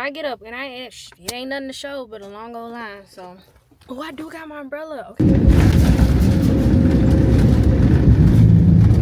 I get up and it ain't nothing to show but a long old line. So, oh, I do got my umbrella. Okay.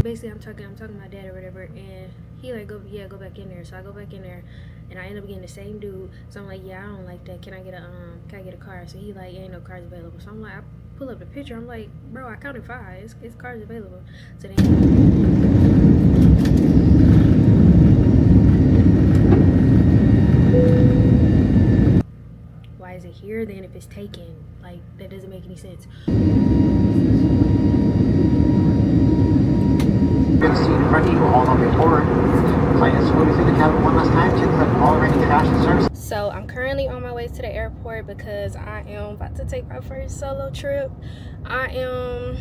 Basically, I'm talking to my dad or whatever, and he like, go back in there. So I go back in there, and I end up getting the same dude. So I'm like, yeah, I don't like that. Can I get a car? So he like, ain't no cars available. So I'm like, I pull up the picture. I'm like, bro, I counted 5. It's cars available. So then, why is it here then if it's taken? Like, that doesn't make any sense. Good seat in front of you, all on record. Clients moving through the cabin one last time. Checks have already crashed the service. So I'm currently on my way to the airport because I am about to take my first solo trip. I am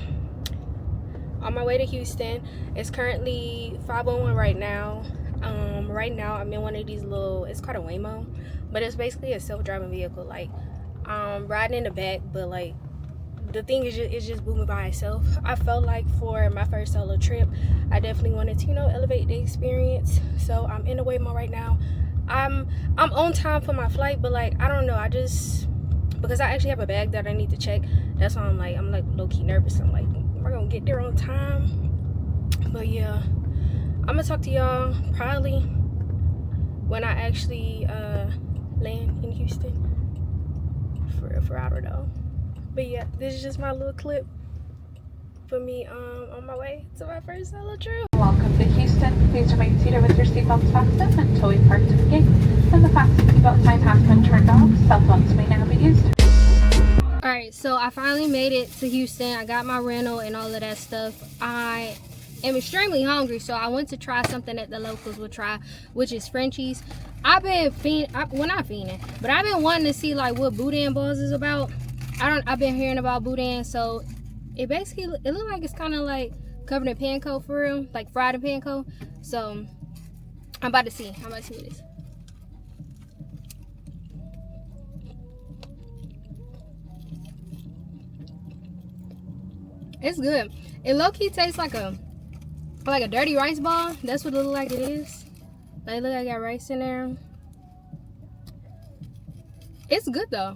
on my way to Houston. It's currently 5:01 right now. Right now I'm in one of these little, it's called a Waymo, but it's basically a self-driving vehicle. Like, riding in the back, but like the thing is it's just moving by itself. I felt like for my first solo trip, I definitely wanted to, elevate the experience. So I'm in the Waymo right now. I'm on time for my flight, but like, I don't know, because I actually have a bag that I need to check. That's why I'm like low-key nervous. I'm like, am I gonna get there on time? But yeah, I'm gonna talk to y'all probably when I actually land in Houston. For I don't know. But yeah, this is just my little clip for me on my way to my first solo trip. Welcome to Houston. Please remain seated with your seatbelts fastened until we park to the gate. When the fasten seatbelt sign has been turned off, cell phones may now be used. Alright, so I finally made it to Houston. I got my rental and all of that stuff. I am extremely hungry, so I went to try something that the locals would try, which is Frenchies. I've been not fiending, but I've been wanting to see like what Boudin balls is about. I've been hearing about Boudin, so it looks like it's kind of like covered in panko for real, like fried in panko. So I'm about to see what it is. It's good. It low-key tastes like a dirty rice ball. That's what it looks like it is. Like, look, I got rice in there. It's good though.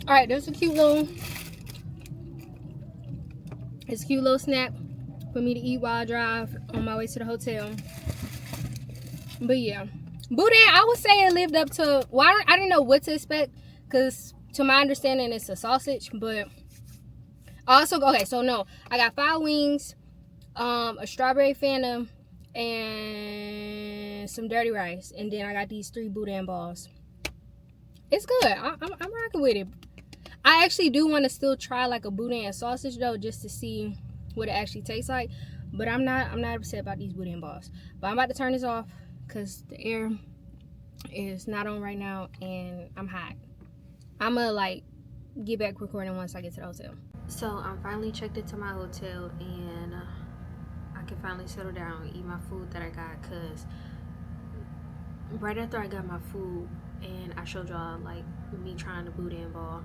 All right, there's a cute little snack for me to eat while I drive on my way to the hotel. But yeah, Boudin, I would say it lived up to, well, I didn't know what to expect, because to my understanding it's a sausage. But also, okay, so no, I got 5 wings, a strawberry Fanta, and some dirty rice, and then I got these 3 Boudin balls. It's good. I'm rocking with it. I actually do want to still try like a Boudin sausage though, just to see what it actually tastes like. But I'm not upset about these Boudin balls. But I'm about to turn this off because the air is not on right now and I'm hot. I'm gonna like get back recording once I get to the hotel. So I'm finally checked into my hotel and I can finally settle down and eat my food that I got, because right after I got my food and I showed y'all like me trying the Boudin ball,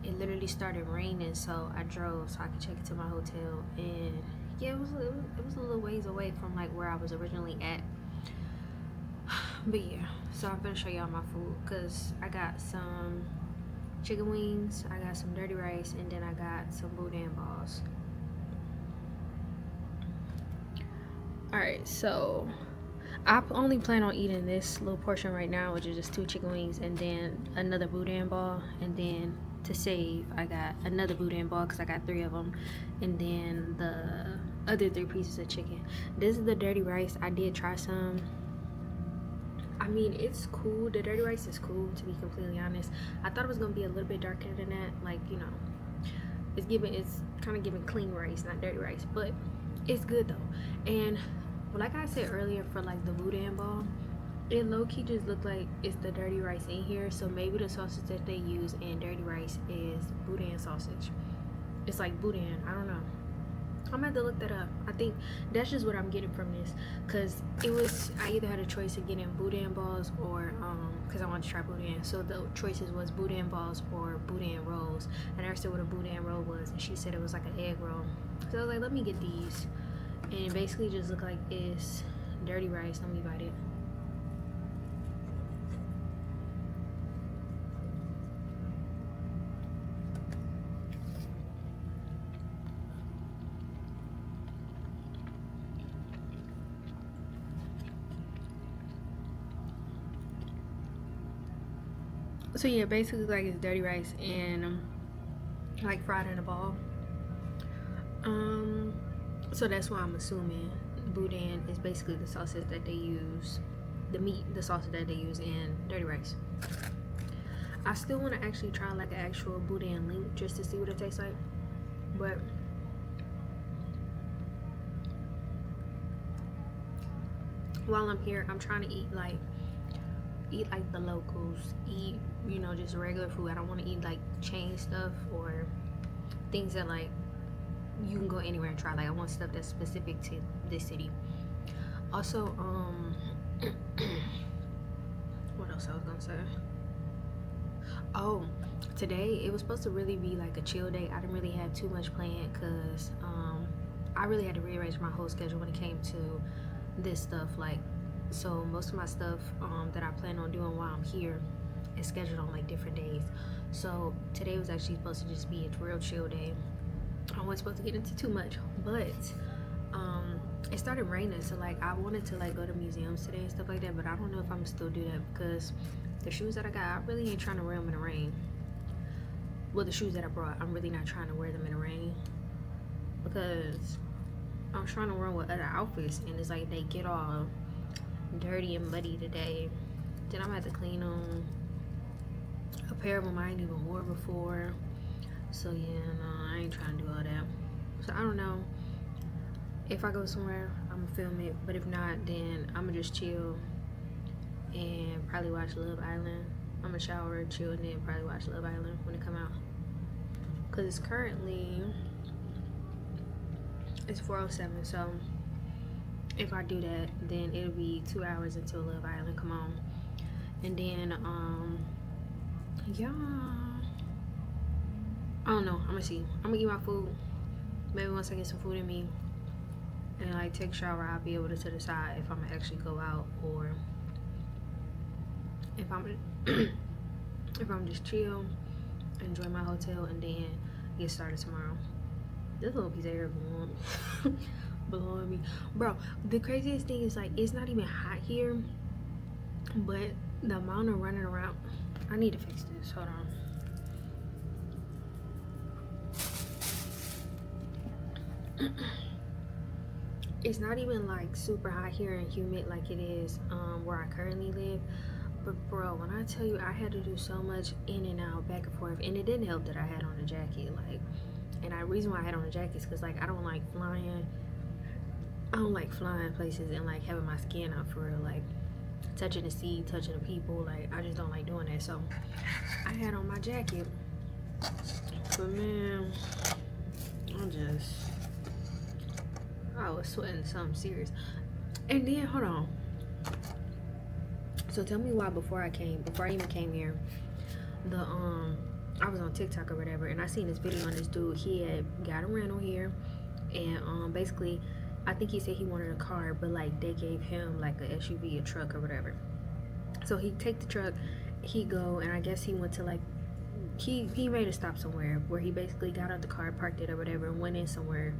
it literally started raining, so I drove so I could check into my hotel. And yeah, it was a little ways away from like where I was originally at. But yeah, so I'm gonna show y'all my food, because I got some chicken wings, I got some dirty rice, and then I got some Boudin balls. Alright, so I only plan on eating this little portion right now, which is just 2 chicken wings and then another Boudin ball, and then to save I got another Boudin ball because I got 3 of them, and then the other 3 pieces of chicken. This is the dirty rice. I did try some. I mean, it's cool. The dirty rice is cool, to be completely honest. I thought it was gonna be a little bit darker than that, like, it's kind of giving clean rice, not dirty rice, but it's good though. And like I said earlier, for like the Boudin ball, it low-key just looked like it's the dirty rice in here. So maybe the sausage that they use in dirty rice is Boudin sausage. It's like Boudin, I don't know. I'm gonna have to look that up. I think that's just what I'm getting from this, because I either had a choice of getting Boudin balls or because I wanted to try Boudin. So the choices was Boudin balls or Boudin rolls, and I asked her what a Boudin roll was, and she said it was like an egg roll. So I was like, let me get these. And it basically just looked like it's Dirty rice, let me bite it. So yeah, basically like it's dirty rice and like fried in a ball. So that's why I'm assuming Boudin is basically the sausage that they use, the sausage that they use in dirty rice. I still want to actually try like an actual Boudin link just to see what it tastes like, but while I'm here, I'm trying to eat like the locals, eat, you know, just regular food. I don't want to eat like chain stuff or things that like you can go anywhere and try. Like I want stuff that's specific to this city. Also, what else I was gonna say? Oh, today it was supposed to really be like a chill day. I didn't really have too much planned because I really had to rearrange my whole schedule when it came to this stuff. Like, so most of my stuff that I plan on doing while I'm here is scheduled on like different days. So today was actually supposed to just be a real chill day. I wasn't supposed to get into too much, but it started raining, so like I wanted to like go to museums today and stuff like that, but I don't know if I'm gonna still do that because the shoes that I got, I really ain't trying to wear them in the rain. Well, the shoes that I brought, I'm really not trying to wear them in the rain because I'm trying to run with other outfits, and it's like they get all dirty and muddy today. Then I'm gonna have to clean them. A pair of them I ain't even wore before. So yeah, no, I ain't trying to do all that. So I don't know. If I go somewhere, I'm gonna film it. But if not, then I'm gonna just chill and probably watch Love Island. I'm gonna shower, chill, and then probably watch Love Island when it come out. Cause it's currently, it's 4:07. So if I do that, then it'll be 2 hours until Love Island come on. And then yeah, I don't know. I'm gonna see. I'm gonna eat my food. Maybe once I get some food in me and like take a shower, I'll be able to decide if I'm gonna actually go out or if I'm if I'm just chill, enjoy my hotel, and then get started tomorrow. This little piece of air blowing me, bro. The craziest thing is like it's not even hot here, but the amount of running around. I need to fix this. Hold on. It's not even like super hot here and humid like it is where I currently live, but bro, when I tell you I had to do so much in and out, back and forth, and it didn't help that I had on a jacket. Like, and the reason why I had on a jacket is because like I don't like flying places and like having my skin out for real, like touching the sea, touching the people. Like I just don't like doing that, so I had on my jacket. But man, I was sweating something serious. And then hold on. So tell me why before I even came here, I was on TikTok or whatever, and I seen this video on this dude. He had got a rental here, and basically, I think he said he wanted a car, but like they gave him like a SUV, a truck or whatever. So he take the truck, he go, and I guess he went to like he made a stop somewhere where he basically got out the car, parked it or whatever, and went in somewhere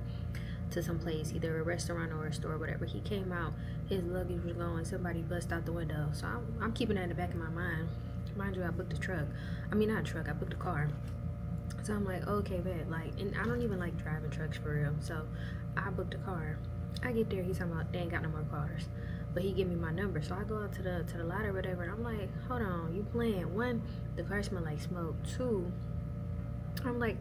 to some place, either a restaurant or a store or whatever. He came out, his luggage was gone, somebody bust out the window. So I'm keeping that in the back of my mind. Mind you, I booked a truck. I mean, not a truck, I booked a car. So I'm like, okay, bet. Like, and I don't even like driving trucks for real. So I booked a car. I get there, he's talking about they ain't got no more cars. But he give me my number. So I go out to the lot or whatever, and I'm like, hold on, you playing? One, the car smell like smoke. Two, I'm like,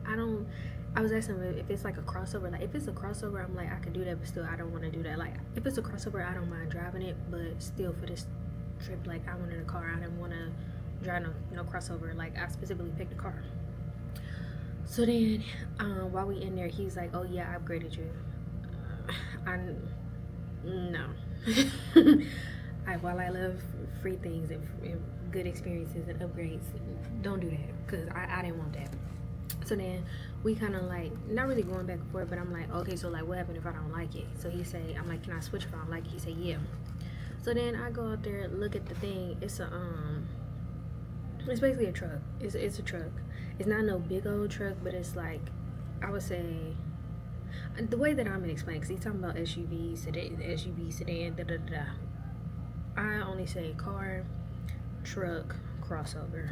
I was asking him if it's like a crossover. Like, if it's a crossover, I'm like, I could do that, but still, I don't want to do that. Like, if it's a crossover, I don't mind driving it, but still, for this trip, like, I wanted a car. I didn't want to drive no crossover. Like, I specifically picked a car. So then, while we in there, he's like, oh yeah, I upgraded you. No. While I love free things and good experiences and upgrades, don't do that, because I didn't want that. So then we kind of like not really going back and forth, but I'm like, okay, so like what happened if I don't like it? So he say, I'm like, can I switch if I don't like it? He said, yeah. So then I go out there, look at the thing. It's basically a truck. It's a truck. It's not no big old truck, but it's like, I would say, the way that I'm gonna explain, because he's talking about SUV, sedan, da da da da. I only say car, truck, crossover,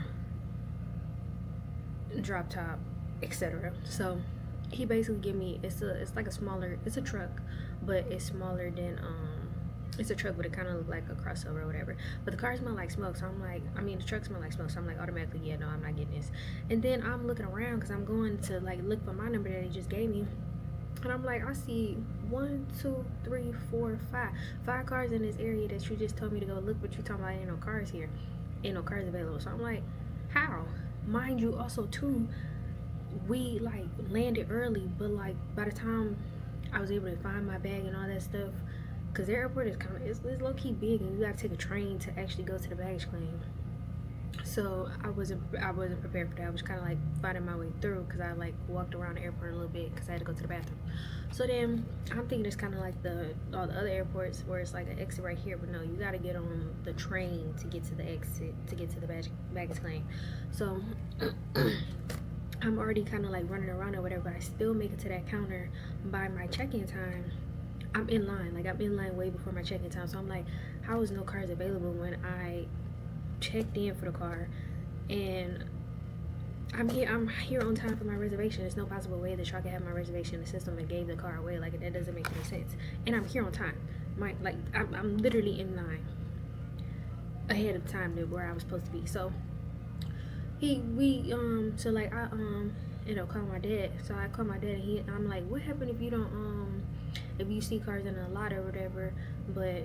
drop top, etc. So he basically give me it's like a smaller, it's a truck, but it's smaller than it's a truck, but it kind of look like a crossover or whatever. But the car smell like smoke, so I'm like, I mean, the truck smell like smoke, so I'm like, automatically, yeah, no, I'm not getting this. And then I'm looking around because I'm going to like look for my number that he just gave me, and I'm like, I see one, two, three, four, five cars in this area that you just told me to go look, but you talking about ain't no cars here, ain't no cars available. So I'm like, how? Mind you, also too, we like landed early, but like by the time I was able to find my bag and all that stuff, because the airport is kind of it's low key big, and you gotta take a train to actually go to the baggage claim. So I wasn't prepared for that. I was kind of like finding my way through because I like walked around the airport a little bit because I had to go to the bathroom. So then I'm thinking it's kind of like the all the other airports where it's like an exit right here, but no, you got to get on the train to get to the exit to get to the baggage claim. So I'm already kind of like running around or whatever, but I still make it to that counter by my check-in time. I'm in line, like I'm in line way before my check-in time. So I'm like, how is no cars available when I checked in for the car and I'm here on time for my reservation. There's no possible way that y'all can have my reservation in the system and gave the car away. Like that doesn't make any sense. And I'm here on time. I'm literally in line ahead of time to where I was supposed to be. So so like I call my dad. So I call my dad and I'm like, what happened if you don't if you see cars in a lot or whatever, but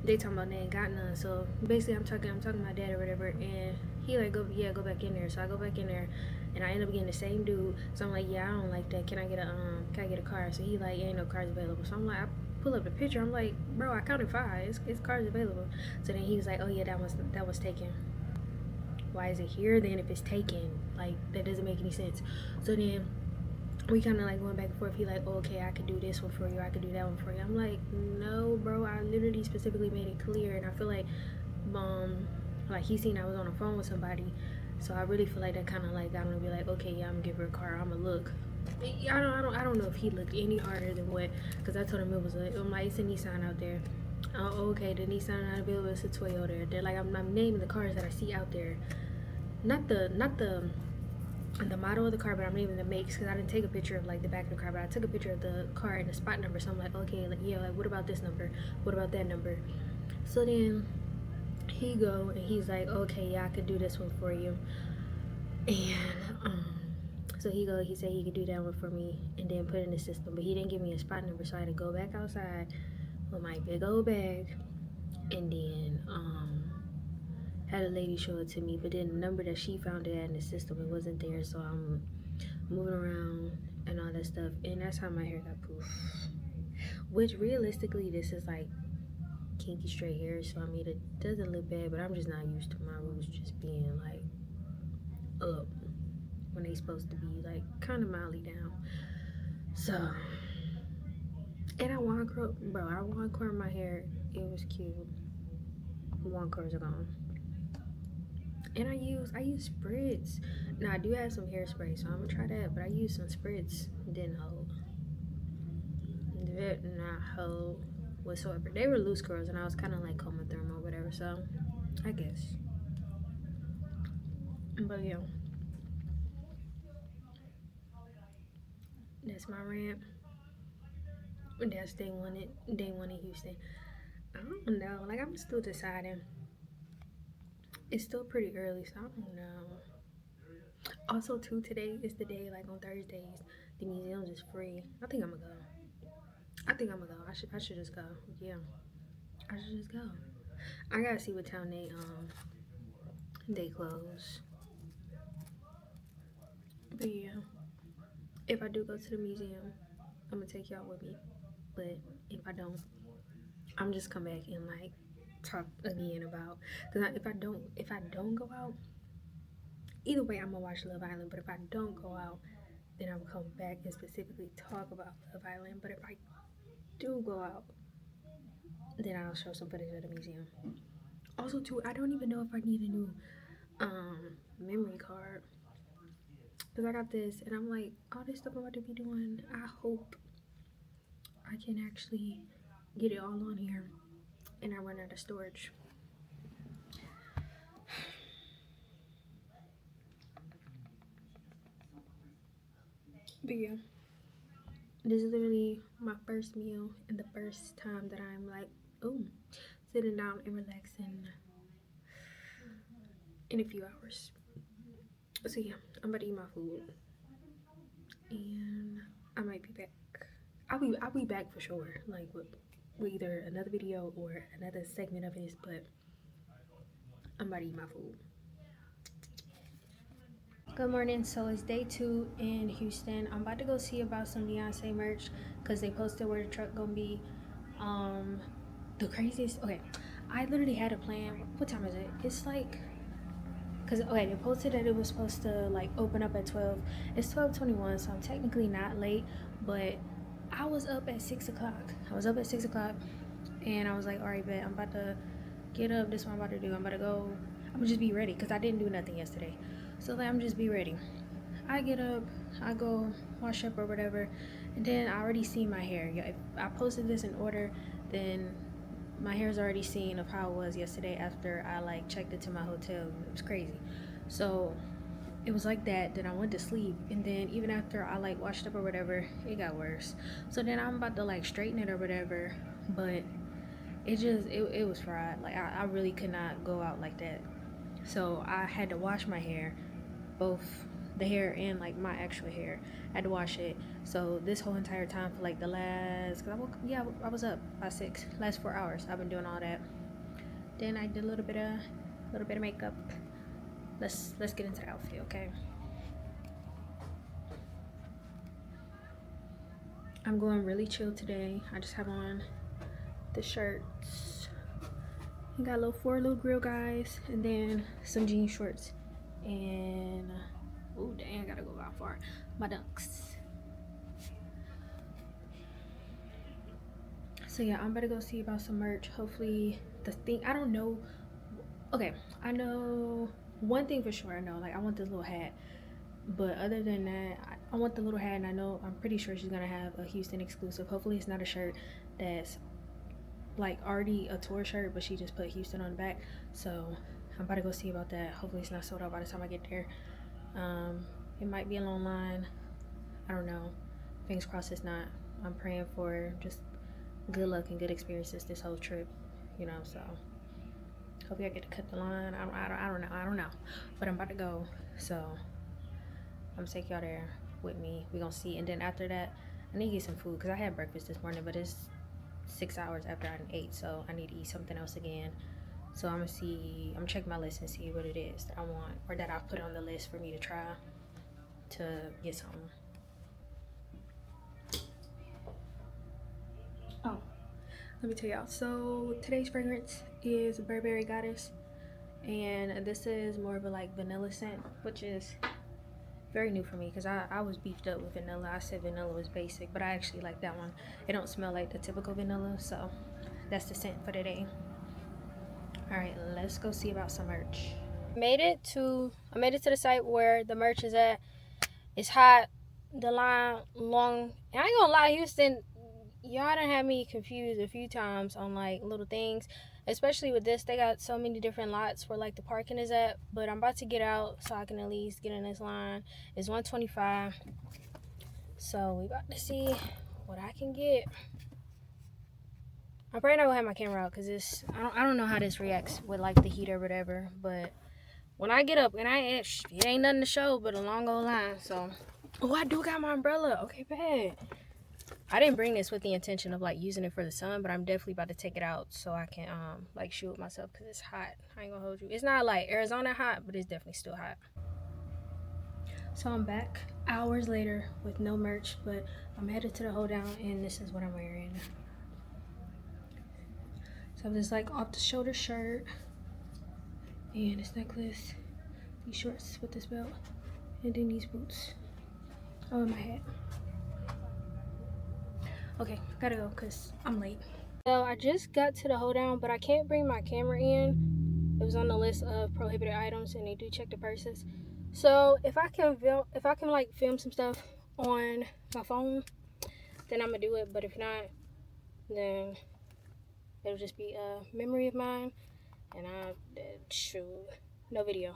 they talking about they ain't got none. So basically I'm talking to my dad or whatever, and he like, go back in there. So I go back in there and I end up getting the same dude. So I'm like, yeah, I don't like that. Can I get a car? So he like, ain't no cars available. So I'm like, I pull up the picture. I'm like, bro, I counted five. It's cars available. So then he was like, oh yeah, that was taken. Why is it here then if it's taken? Like that doesn't make any sense. So then we kind of like going back and forth. He like, oh, okay, I could do this one for you, I could do that one for you. I'm like, no, bro, I literally specifically made it clear, and I feel like he seen I was on the phone with somebody, so I really feel like that kind of like got him to be like, okay, yeah, I'm gonna give her a car, I'm gonna look. I don't know if he looked any harder than what, because I told him it was I'm like, it's a Nissan out there. Oh, okay, the Nissan not available, it's a Toyota. They're like, I'm naming the cars that I see out there, not the model of the car, but I'm naming the makes because I didn't take a picture of like the back of the car, but I took a picture of the car and the spot number. So I'm like, okay, like yeah, like what about this number? What about that number? So then he go and he's like, okay, yeah, I could do this one for you. And so he said he could do that one for me and then put it in the system, but he didn't give me a spot number, so I had to go back outside with my big old bag and then had a lady show it to me, but then the number that she found it at in the system, it wasn't there, so I'm moving around and all that stuff, and that's how my hair got poof. Which realistically, this is like kinky straight hair, so I mean it doesn't look bad, but I'm just not used to my roots just being like up when they supposed to be like kind of mildly down. So, and I want curl, bro. I want curl my hair. It was cute. One curls are gone. And I use spritz. Now I do have some hairspray, so I'm gonna try that. But I use some spritz. Didn't hold. Did not hold whatsoever. They were loose curls, and I was kind of like combing through them or whatever. So I guess. But yeah, that's my rant. That's day one in Houston. I don't know. Like I'm still deciding. It's still pretty early, so I don't know. Also, too, today is the day. Like on Thursdays, the museum's is free. I think I'm gonna go. I should just go. Yeah, I should just go. I gotta see what town they close. But yeah, if I do go to the museum, I'm gonna take y'all with me. But if I don't, I'm just come back and like talk again about, because if I don't go out, either way, I'm gonna watch Love Island. But if I don't go out, then I'm gonna come back and specifically talk about Love Island. But if I do go out, then I'll show some footage at the museum. Also, too, I don't even know if I need a new memory card, because I got this and I'm like, all this stuff I'm about to be doing, I hope I can actually get it all on here and I run out of storage. But yeah, this is literally my first meal and the first time that I'm like, oh, sitting down and relaxing in a few hours. So yeah, I'm about to eat my food and I might be back. I'll be back for sure, like with either another video or another segment of this, but I'm about to eat my food. Good morning. So it's day 2 in Houston. I'm about to go see about some Beyonce merch because they posted where the truck gonna be. The craziest. Okay, I literally had a plan. What time is it? It's like, cause okay, they posted that it was supposed to like open up at 12. It's 12:21, so I'm technically not late, but I was up at 6 o'clock. And I was like, all right, bet I'm about to get up. This is what I'm about to do. I'm about to go. I'm gonna just be ready because I didn't do nothing yesterday. So like, I'm just be ready. I get up, I go wash up or whatever, and then I already see my hair. If I posted this in order, then my hair's already seen of how it was yesterday after I like checked into my hotel. It was crazy. So it was like that. Then I went to sleep, and then even after I like washed up or whatever, it got worse. So then I'm about to like straighten it or whatever, but it was fried. Like I really could not go out like that. So I had to wash my hair, both the hair and like my actual hair. I had to wash it. So this whole entire time for like the last, cause I was up by 6. Last 4 hours I've been doing all that. Then I did a little bit of makeup. Let's get into the outfit, okay? I'm going really chill today. I just have on the shirts. I got 4 little grill guys, and then some jean shorts, and oh dang, I gotta go out far. My dunks. So yeah, I'm about to go see about some merch. Hopefully the thing, I don't know. Okay, I know one thing for sure. I know, like, I want this little hat, but other than that, I want the little hat, and I'm pretty sure she's gonna have a Houston exclusive. Hopefully it's not a shirt that's like already a tour shirt, but she just put Houston on the back. So I'm about to go see about that. Hopefully it's not sold out by the time I get there. It might be a long line. I don't know. Fingers crossed it's not. I'm praying for just good luck and good experiences this whole trip, you know. So hopefully I get to cut the line. I don't know. But I'm about to go. So I'm gonna take y'all there with me. We're gonna see, and then after that, I need to get some food because I had breakfast this morning, but it's 6 hours after I ate, so I need to eat something else again. So I'm gonna check my list and see what it is that I want, or that I've put on the list for me to try to get something. Oh, let me tell y'all. So today's fragrance is Burberry Goddess, and this is more of a like vanilla scent, which is very new for me because I was beefed up with vanilla. I said vanilla was basic, but I actually like that one. It don't smell like the typical vanilla, so that's the scent for today. All right, let's go see about some merch. I made it to the site where the merch is at. It's hot, the line long. And I ain't gonna lie, Houston, y'all done had me confused a few times on like little things, especially with this. They got so many different lots where like the parking is at, but I'm about to get out so I can at least get in this line. It's 1:25, so we about to see what I can get. I'm probably not gonna have my camera out because I don't know how this reacts with like the heat or whatever, but when I get up, and it ain't nothing to show but a long old line. So oh, I do got my umbrella. Okay, bad. I didn't bring this with the intention of like using it for the sun, but I'm definitely about to take it out so I can like shoot with myself because it's hot. I ain't gonna hold you. It's not like Arizona hot, but it's definitely still hot. So I'm back hours later with no merch, but I'm headed to the hold down, and this is what I'm wearing. So this like off the shoulder shirt and this necklace. these shorts with this belt, and then these boots. Oh, and my hat. Okay, gotta go because I'm late. So I just got to the hold down, but I can't bring my camera in. It was on the list of prohibited items, and they do check the purses. So if I can like film some stuff on my phone, then I'm gonna do it. But if not, then it'll just be a memory of mine, and shoot, no video.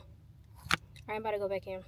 I'm about to go back in.